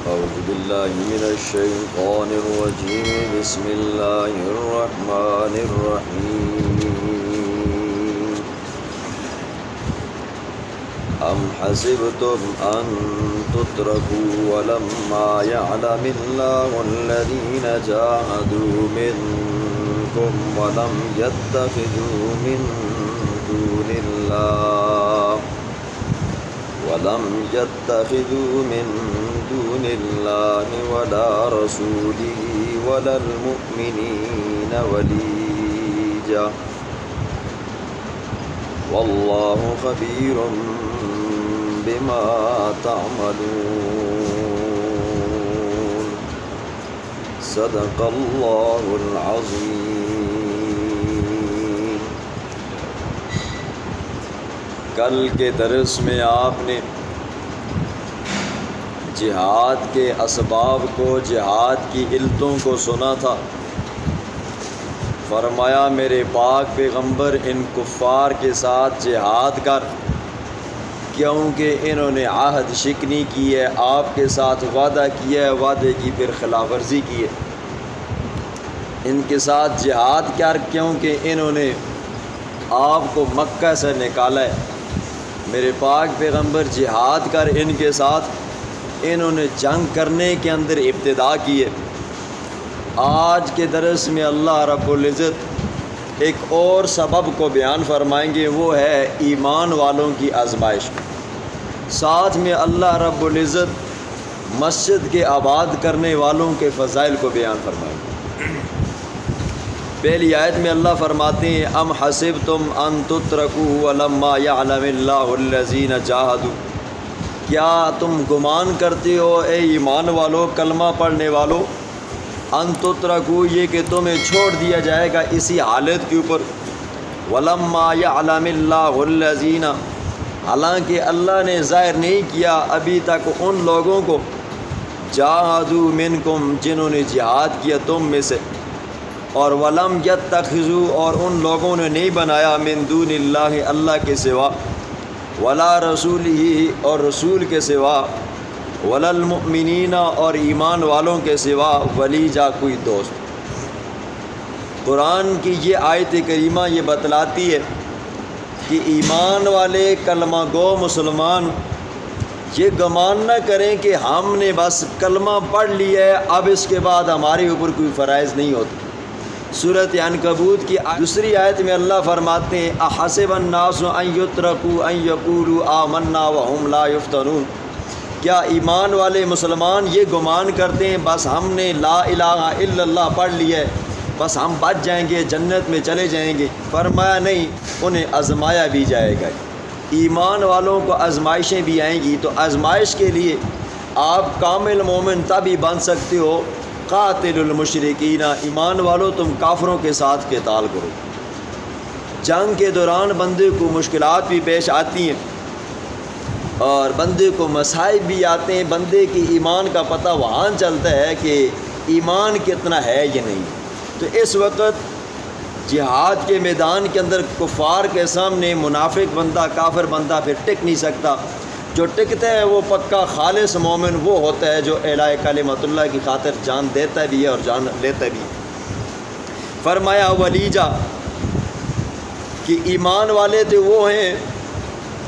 أعوذ بالله من الشيطان الرجيم بسم الله الرحمن الرحيم أم حسبتم أن تتركوا ولما يعلم الله الذين جاهدوا منكم ولم يتخذوا من دون الله ولا رسوله ولا المؤمنين وليجا والله خبير بما تعملون صدق الله العظيم۔ کل کے درس میں آپ نے جہاد کے اسباب کو، جہاد کی علتوں کو سنا تھا۔ فرمایا میرے پاک پیغمبر ان کفار کے ساتھ جہاد کر، کیونکہ انہوں نے عہد شکنی کی ہے، آپ کے ساتھ وعدہ کیا ہے، وعدے کی پھر خلاف ورزی کی ہے۔ ان کے ساتھ جہاد کر کیونکہ انہوں نے آپ کو مکہ سے نکالا ہے۔ میرے پاک پیغمبر جہاد کر ان کے ساتھ، انہوں نے جنگ کرنے کے اندر ابتدا کی ہے۔ آج کے درس میں اللہ رب العزت ایک اور سبب کو بیان فرمائیں گے، وہ ہے ایمان والوں کی آزمائش۔ ساتھ میں اللہ رب العزت مسجد کے آباد کرنے والوں کے فضائل کو بیان فرمائیں گے۔ پہلی آیت میں اللہ فرماتے ہیں ام حسبتم ان تترکوا ولما یعلم اللہ الذین جاہدوا، کیا تم گمان کرتے ہو اے ایمان والو، کلمہ پڑھنے والو، ان تترکوا یہ کہ تمہیں چھوڑ دیا جائے گا اسی حالت کے اوپر، ولما یعلم اللہ الذین، حالانکہ اللہ نے ظاہر نہیں کیا ابھی تک ان لوگوں کو، جاہدوا منکم جنہوں نے جہاد کیا تم میں سے، اور ولم یتخذوا اور ان لوگوں نے نہیں بنایا من دون اللہ اللہ کے سوا، ولا رسولہ اور رسول کے سوا، ولا المؤمنین اور ایمان والوں کے سوا، ولیجا کوئی دوست۔ قرآن کی یہ آیت کریمہ یہ بتلاتی ہے کہ ایمان والے کلمہ گو مسلمان یہ گمان نہ کریں کہ ہم نے بس کلمہ پڑھ لیا ہے، اب اس کے بعد ہمارے اوپر کوئی فرائض نہیں ہوتا۔ سورۃ عنکبوت کی دوسری آیت میں اللہ فرماتے ہیں احسب الناس ان یترکوا ان یقولوا آمنا وهم لا یفتنون، کیا ایمان والے مسلمان یہ گمان کرتے ہیں بس ہم نے لا الہ الا اللہ پڑھ لیا ہے، بس ہم بچ جائیں گے، جنت میں چلے جائیں گے؟ فرمایا نہیں، انہیں آزمایا بھی جائے گا۔ ایمان والوں کو آزمائشیں بھی آئیں گی، تو آزمائش کے لیے آپ کامل مومن تبھی بن سکتے ہو، قاتل المشرکین، ایمان والوں تم کافروں کے ساتھ قتال کرو۔ جنگ کے دوران بندے کو مشکلات بھی پیش آتی ہیں اور بندے کو مصائب بھی آتے ہیں، بندے کی ایمان کا پتہ وہاں چلتا ہے کہ ایمان کتنا ہے یا نہیں۔ تو اس وقت جہاد کے میدان کے اندر کفار کے سامنے منافق بندہ، کافر بندہ پھر ٹک نہیں سکتا۔ جو ٹکتا ہے وہ پکا خالص مومن وہ ہوتا ہے جو اعلاء کلمۃ اللہ کی خاطر جان دیتا بھی ہے اور جان لیتا بھی ہے۔ فرمایا ولیجا کہ ایمان والے تو وہ ہیں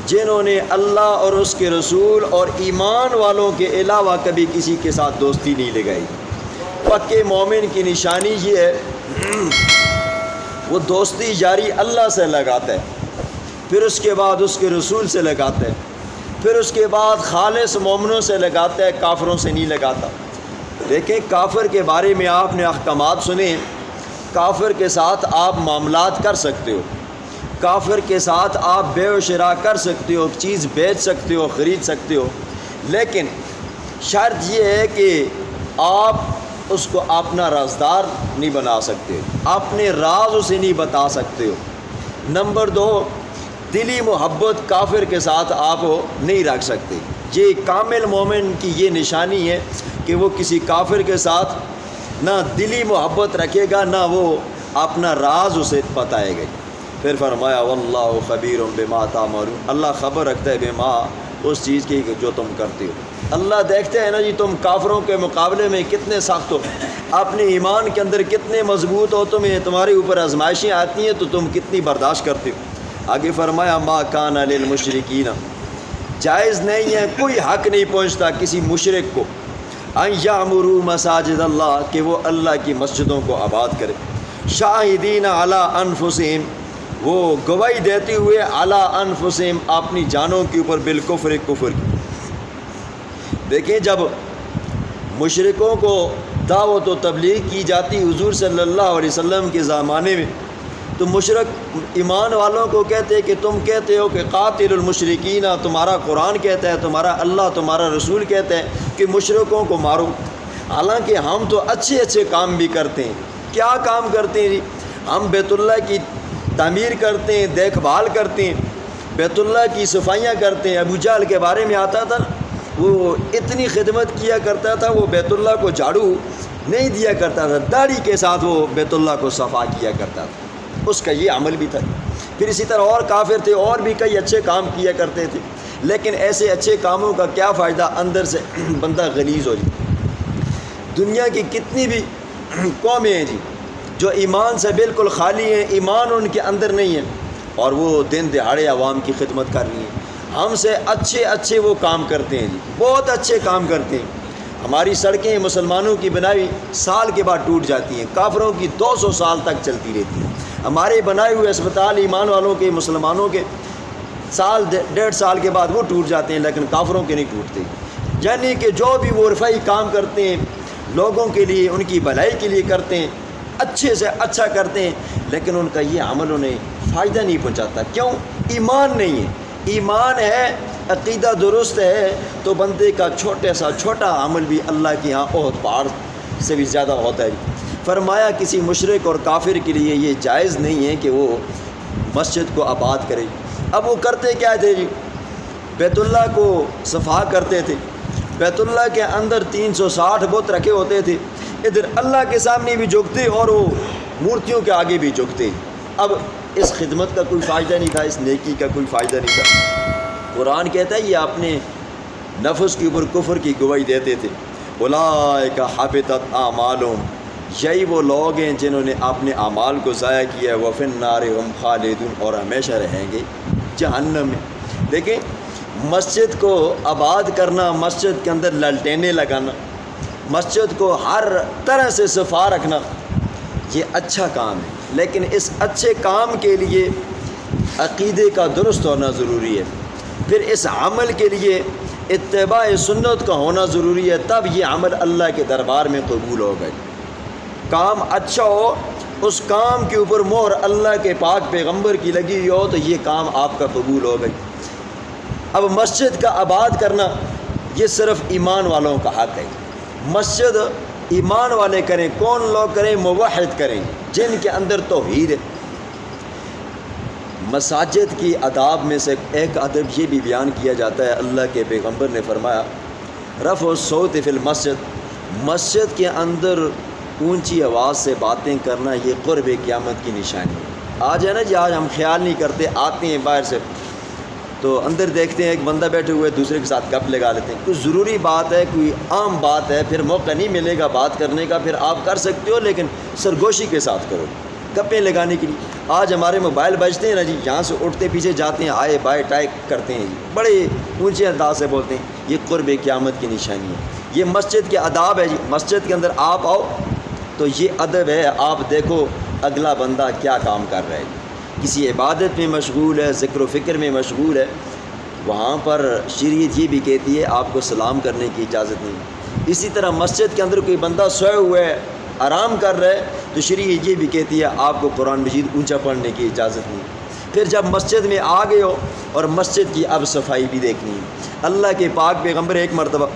جنہوں نے اللہ اور اس کے رسول اور ایمان والوں کے علاوہ کبھی کسی کے ساتھ دوستی نہیں لگائی۔ پکے مومن کی نشانی یہ ہے وہ دوستی جاری اللہ سے لگاتا ہے، پھر اس کے بعد اس کے رسول سے لگاتا ہے، پھر اس کے بعد خالص مومنوں سے لگاتا ہے، کافروں سے نہیں لگاتا۔ دیکھیں کافر کے بارے میں آپ نے احکامات سنے، کافر کے ساتھ آپ معاملات کر سکتے ہو، کافر کے ساتھ آپ بے و شراء کر سکتے ہو، چیز بیچ سکتے ہو، خرید سکتے ہو، لیکن شرط یہ ہے کہ آپ اس کو اپنا رازدار نہیں بنا سکتے، اپنے راز اسے نہیں بتا سکتے ہو۔ نمبر 2، دلی محبت کافر کے ساتھ آپ نہیں رکھ سکتے۔ یہ کامل مومن کی یہ نشانی ہے کہ وہ کسی کافر کے ساتھ نہ دلی محبت رکھے گا، نہ وہ اپنا راز اسے بتائے گا۔ پھر فرمایا واللہ خبیر بما تعملون، اللہ خبر رکھتا ہے بما اس چیز کی جو تم کرتے ہو۔ اللہ دیکھتے ہیں نا جی تم کافروں کے مقابلے میں کتنے سخت ہو، اپنے ایمان کے اندر کتنے مضبوط ہو، تمہارے اوپر آزمائشیں آتی ہیں تو تم کتنی برداشت کرتے ہو۔ آگے فرمایا ما کان للمشرکین، جائز نہیں ہے، کوئی حق نہیں پہنچتا کسی مشرک کو ان یعمروا مساجد اللہ، کہ وہ اللہ کی مسجدوں کو آباد کرے، شاہدین علی انفسہم، وہ گواہی دیتے ہوئے علی انفسہم، اپنی جانوں کے اوپر بالکفر کفر کی۔ دیکھیں جب مشرکوں کو دعوت و تبلیغ کی جاتی حضور صلی اللہ علیہ وسلم کے زمانے میں، تو مشرک ایمان والوں کو کہتے کہ تم کہتے ہو کہ قاتل المشرکین، تمہارا قرآن کہتا ہے، تمہارا اللہ تمہارا رسول کہتا ہے کہ مشرکوں کو مارو، حالانکہ ہم تو اچھے اچھے کام بھی کرتے ہیں۔ کیا کام کرتے ہیں جی؟ ہم بیت اللہ کی تعمیر کرتے ہیں، دیکھ بھال کرتے ہیں، بیت اللہ کی صفائیاں کرتے ہیں۔ ابو جہل کے بارے میں آتا تھا نا، وہ اتنی خدمت کیا کرتا تھا، وہ بیت اللہ کو جھاڑو نہیں دیا کرتا تھا، داڑھی کے ساتھ وہ بیت اللہ کو صفا کیا کرتا تھا، اس کا یہ عمل بھی تھا۔ پھر اسی طرح اور کافر تھے، اور بھی کئی اچھے کام کیا کرتے تھے، لیکن ایسے اچھے کاموں کا کیا فائدہ، اندر سے بندہ غلیظ ہو جائے۔ دنیا کی کتنی بھی قومیں ہیں جی جو ایمان سے بالکل خالی ہیں، ایمان ان کے اندر نہیں ہے، اور وہ دن دہاڑے عوام کی خدمت کر رہی ہیں۔ ہم سے اچھے اچھے وہ کام کرتے ہیں جی، بہت اچھے کام کرتے ہیں۔ ہماری سڑکیں مسلمانوں کی بنائی سال کے بعد ٹوٹ جاتی ہیں، کافروں کی 200 سال تک چلتی رہتی ہیں۔ ہمارے بنائے ہوئے اسپتال ایمان والوں کے، مسلمانوں کے، سال 1.5 سال کے بعد وہ ٹوٹ جاتے ہیں، لیکن کافروں کے نہیں ٹوٹتے۔ یعنی کہ جو بھی وہ رفائی کام کرتے ہیں لوگوں کے لیے، ان کی بھلائی کے لیے کرتے ہیں، اچھے سے اچھا کرتے ہیں، لیکن ان کا یہ عمل انہیں فائدہ نہیں پہنچاتا۔ کیوں؟ ایمان نہیں ہے۔ ایمان ہے، عقیدہ درست ہے، تو بندے کا چھوٹا عمل بھی اللہ کے ہاں بہت پہاڑ سے بھی زیادہ ہوتا ہے۔ فرمایا کسی مشرک اور کافر کے لیے یہ جائز نہیں ہے کہ وہ مسجد کو آباد کرے۔ اب وہ کرتے کیا تھے جی؟ بیت اللہ کو صفا کرتے تھے، بیت اللہ کے اندر 360 بت رکھے ہوتے تھے، ادھر اللہ کے سامنے بھی جھکتے اور وہ مورتیوں کے آگے بھی جھکتے۔ اب اس خدمت کا کوئی فائدہ نہیں تھا، اس نیکی کا کوئی فائدہ نہیں تھا۔ قرآن کہتا ہے یہ اپنے نفس کے اوپر کفر کی گواہی دیتے تھے۔ اولئک حبطت اعمالہم، یہی وہ لوگ ہیں جنہوں نے اپنے اعمال کو ضائع کیا ہے، وفی النار ہم خالدون، اور ہمیشہ رہیں گے جہنم میں۔ دیکھیں مسجد کو آباد کرنا، مسجد کے اندر للٹینیں لگانا، مسجد کو ہر طرح سے صفا رکھنا، یہ اچھا کام ہے، لیکن اس اچھے کام کے لیے عقیدے کا درست ہونا ضروری ہے، پھر اس عمل کے لیے اتباع سنت کا ہونا ضروری ہے، تب یہ عمل اللہ کے دربار میں قبول ہوگا۔ کام اچھا ہو، اس کام کے اوپر مہر اللہ کے پاک پیغمبر کی لگی ہوئی ہو، تو یہ کام آپ کا قبول ہوگا۔ اب مسجد کا آباد کرنا یہ صرف ایمان والوں کا حق ہے۔ مسجد ایمان والے کریں، کون لوگ کریں؟ موحد کریں، جن کے اندر توحید ہے۔ مساجد کی آداب میں سے ایک ادب یہ بھی بیان کیا جاتا ہے، اللہ کے پیغمبر نے فرمایا رفع الصوت فی المسجد، مسجد کے اندر اونچی آواز سے باتیں کرنا یہ قرب قیامت کی نشانی ہے۔ آج ہے نا جی، آج ہم خیال نہیں کرتے، آتے ہیں باہر سے تو اندر دیکھتے ہیں ایک بندہ بیٹھے ہوئے دوسرے کے ساتھ گپ لگا لیتے ہیں، کوئی ضروری بات ہے، کوئی عام بات ہے، پھر موقع نہیں ملے گا بات کرنے کا، پھر آپ کر سکتے ہو لیکن سرگوشی کے ساتھ کرو، گپیں لگانے کے لیے۔ آج ہمارے موبائل بجتے ہیں نا جی، یہاں سے اٹھتے پیچھے جاتے ہیں، آئے بائے ٹائپ کرتے ہیں جی، بڑے اونچے انداز سے بولتے ہیں، یہ قرب قیامت کی نشانی ہے۔ یہ مسجد کے آداب ہے جی، مسجد کے اندر آپ آؤ تو یہ ادب ہے، آپ دیکھو اگلا بندہ کیا کام کر رہا ہے، کسی عبادت میں مشغول ہے، ذکر و فکر میں مشغول ہے، وہاں پر شریعت یہ بھی کہتی ہے آپ کو سلام کرنے کی اجازت نہیں۔ اسی طرح مسجد کے اندر کوئی بندہ سوئے ہوئے ہے، آرام کر رہا ہے، تو شریعت یہ بھی کہتی ہے آپ کو قرآن مجید اونچا پڑھنے کی اجازت نہیں۔ پھر جب مسجد میں آ گئے ہو اور مسجد کی اب صفائی بھی دیکھنی ہے۔ اللہ کے پاک پیغمبر ایک مرتبہ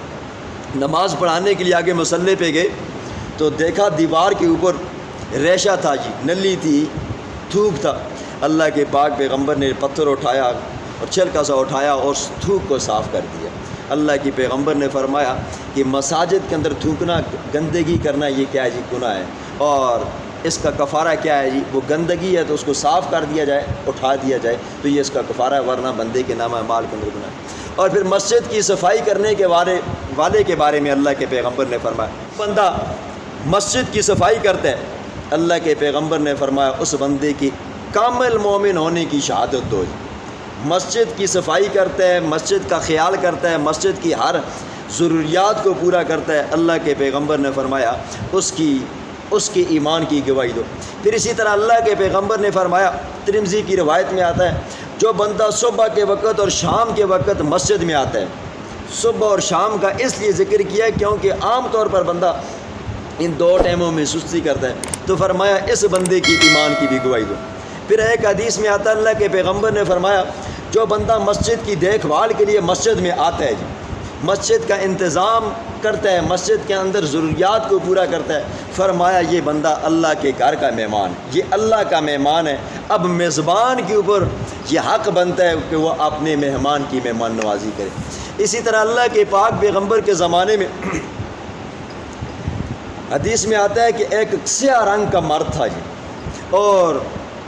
نماز پڑھانے کے لیے آگے مصلی پہ گئے تو دیکھا دیوار کے اوپر ریشہ تھا جی، نلی تھی، تھوک تھا۔ اللہ کے پاک پیغمبر نے پتھر اٹھایا اور چھلکا سا اٹھایا اور اس تھوک کو صاف کر دیا۔ اللہ کی پیغمبر نے فرمایا کہ مساجد کے اندر تھوکنا، گندگی کرنا، یہ کیا ہے جی؟ گناہ ہے، اور اس کا کفارہ کیا ہے جی؟ وہ گندگی ہے تو اس کو صاف کر دیا جائے، اٹھا دیا جائے، تو یہ اس کا کفارہ ہے، ورنہ بندے کے نام اعمال کے اندر گناہ ہے۔ اور پھر مسجد کی صفائی کرنے کے والے کے بارے میں اللہ کے پیغمبر نے فرمایا، بندہ مسجد کی صفائی کرتا ہے، اللہ کے پیغمبر نے فرمایا اس بندے کی کامل مومن ہونے کی شہادت دو۔ مسجد کی صفائی کرتا ہے، مسجد کا خیال کرتا ہے، مسجد کی ہر ضروریات کو پورا کرتا ہے، اللہ کے پیغمبر نے فرمایا اس کی ایمان کی گواہی دو۔ پھر اسی طرح اللہ کے پیغمبر نے فرمایا، ترمذی کی روایت میں آتا ہے، جو بندہ صبح کے وقت اور شام کے وقت مسجد میں آتا ہے، صبح اور شام کا اس لیے ذکر کیا ہے کیونکہ عام طور پر بندہ ان دو ٹائموں میں سستی کرتا ہے، تو فرمایا اس بندے کی ایمان کی بھی گواہی دو۔ پھر ایک حدیث میں آتا ہے، اللہ کے پیغمبر نے فرمایا، جو بندہ مسجد کی دیکھ بھال کے لیے مسجد میں آتا ہے، مسجد کا انتظام کرتا ہے، مسجد کے اندر ضروریات کو پورا کرتا ہے، فرمایا یہ بندہ اللہ کے گھر کا مہمان، یہ اللہ کا مہمان ہے۔ اب میزبان کے اوپر یہ حق بنتا ہے کہ وہ اپنے مہمان کی مہمان نوازی کرے۔ اسی طرح اللہ کے پاک پیغمبر کے زمانے میں حدیث میں آتا ہے کہ ایک سیاہ رنگ کا مرد تھا اور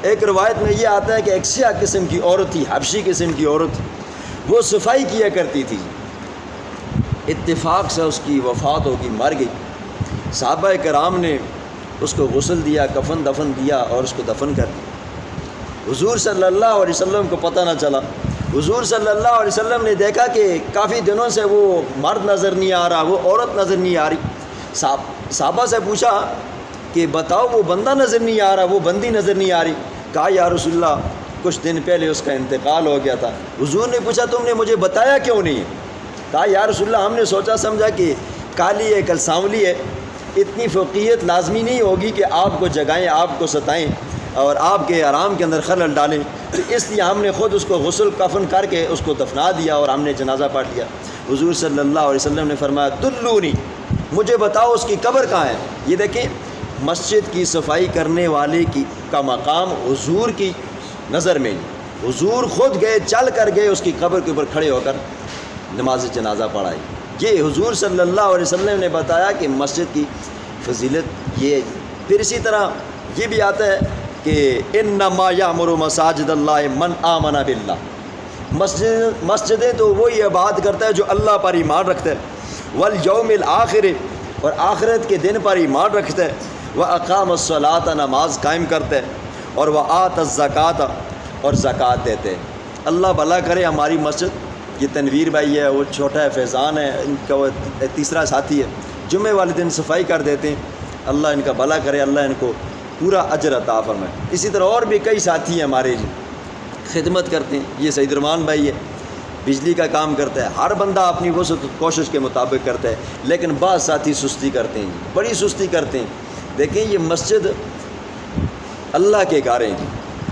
ایک روایت میں یہ آتا ہے کہ ایک سیاہ قسم کی عورت تھی، حبشی قسم کی عورت تھی، وہ صفائی کیا کرتی تھی، اتفاق سے اس کی وفات ہو گئی، مر گئی۔ صحابہ کرام نے اس کو غسل دیا، کفن دفن دیا اور اس کو دفن کر دیا۔ حضور صلی اللہ علیہ وسلم کو پتہ نہ چلا۔ حضور صلی اللہ علیہ وسلم نے دیکھا کہ کافی دنوں سے وہ مرد نظر نہیں آ رہا، وہ عورت نظر نہیں آ رہی۔ صحابہ سے پوچھا کہ بتاؤ وہ بندہ نظر نہیں آ رہا، وہ بندی نظر نہیں آ رہی۔ کہا یا رسول اللہ کچھ دن پہلے اس کا انتقال ہو گیا تھا۔ حضور نے پوچھا تم نے مجھے بتایا کیوں نہیں ہے؟ کہا یا رسول اللہ ہم نے سوچا سمجھا کہ کالی ہے کل سانولی ہے، اتنی فوقیت لازمی نہیں ہوگی کہ آپ کو جگائیں، آپ کو ستائیں اور آپ کے آرام کے اندر خلل ڈالیں، تو اس لیے ہم نے خود اس کو غسل کفن کر کے اس کو دفنا دیا اور ہم نے جنازہ پڑھ لیا۔ حضور صلی اللہ علیہ وسلم نے فرمایا دلونی، مجھے بتاؤ اس کی قبر کہاں ہے۔ یہ دیکھیں مسجد کی صفائی کرنے والے کا مقام حضور کی نظر میں، حضور خود گئے، چل کر گئے اس کی قبر کے اوپر کھڑے ہو کر نماز جنازہ پڑھائی۔ یہ حضور صلی اللہ علیہ وسلم نے بتایا کہ مسجد کی فضیلت یہ ہے۔ پھر اسی طرح یہ بھی آتا ہے کہ انما یعمر مساجد اللہ من آمن باللہ، مسجدیں تو وہی آباد کرتا ہے جو اللہ پر ایمان رکھتا ہے، والیوم الآخر، اور آخرت کے دن پر ایمان رکھتا ہے، واقام الصلاۃ، نماز قائم کرتا ہے، اور وآت الزکوٰۃ، اور زکوٰۃ دیتے ہیں۔ اللہ بھلا کرے ہماری مسجد، یہ تنویر بھائی ہے، وہ چھوٹا ہے فیضان ہے، ان کا وہ تیسرا ساتھی ہے، جمعے والے دن صفائی کر دیتے ہیں۔ اللہ ان کا بھلا کرے، اللہ ان کو پورا اجر عطا فرمائے۔ اسی طرح اور بھی کئی ساتھی ہیں ہمارے خدمت کرتے ہیں۔ یہ سعید الرحمان بھائی ہے، بجلی کا کام کرتا ہے، ہر بندہ اپنی وسعت کوشش کے مطابق کرتا ہے، لیکن بعض ساتھی سستی کرتے ہیں، بڑی سستی کرتے ہیں۔ دیکھیں یہ مسجد اللہ کے گھر ہیں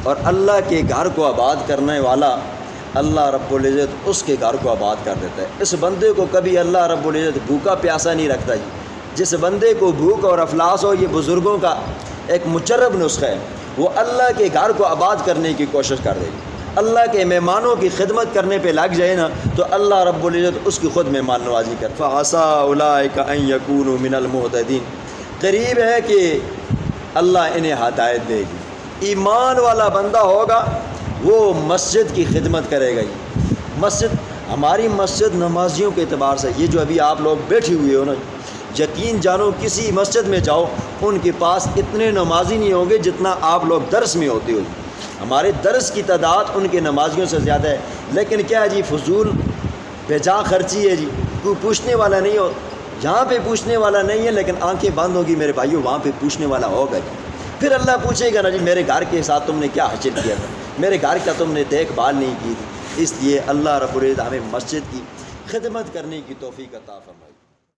اور اللہ کے گھر کو آباد کرنے والا اللہ رب العزت اس کے گھر کو آباد کر دیتا ہے۔ اس بندے کو کبھی اللہ رب العزت بھوکا پیاسا نہیں رکھتا جس بندے کو بھوک اور افلاس ہو، یہ بزرگوں کا ایک مجرب نسخہ ہے، وہ اللہ کے گھر کو آباد کرنے کی کوشش کر دے گی، اللہ کے مہمانوں کی خدمت کرنے پہ لگ جائے نا، تو اللہ رب العزت اس کی خود مہمان نوازی کر۔ فَعَسَىٰ أُولَٰئِكَ أَن يَكُونُوا مِنَ الْمُهْتَدِينَ، قریب ہے کہ اللہ انہیں ہدایت دے گی۔ ایمان والا بندہ ہوگا وہ مسجد کی خدمت کرے گا۔ مسجد، ہماری مسجد نمازیوں کے اعتبار سے، یہ جو ابھی آپ لوگ بیٹھے ہوئے ہو نا، یقین جانو کسی مسجد میں جاؤ ان کے پاس اتنے نمازی نہیں ہوں گے جتنا آپ لوگ درس میں ہوتے ہو۔ ہمارے درس کی تعداد ان کے نمازیوں سے زیادہ ہے، لیکن کیا ہے جی، فضول بیجا خرچی ہے جی، کوئی پوچھنے والا نہیں ہو۔ یہاں پہ پوچھنے والا نہیں ہے، لیکن آنکھیں بند ہوگی میرے بھائیوں، وہاں پہ پوچھنے والا ہوگا جی۔ پھر اللہ پوچھے گا نا جی میرے گھر کے ساتھ تم نے کیا حاصل کیا تھا، میرے گھر کا تم نے دیکھ بھال نہیں کی تھی۔ اس لیے اللہ رب العزت ہمیں مسجد کی خدمت کرنے کی توفیق عطا فرمائے۔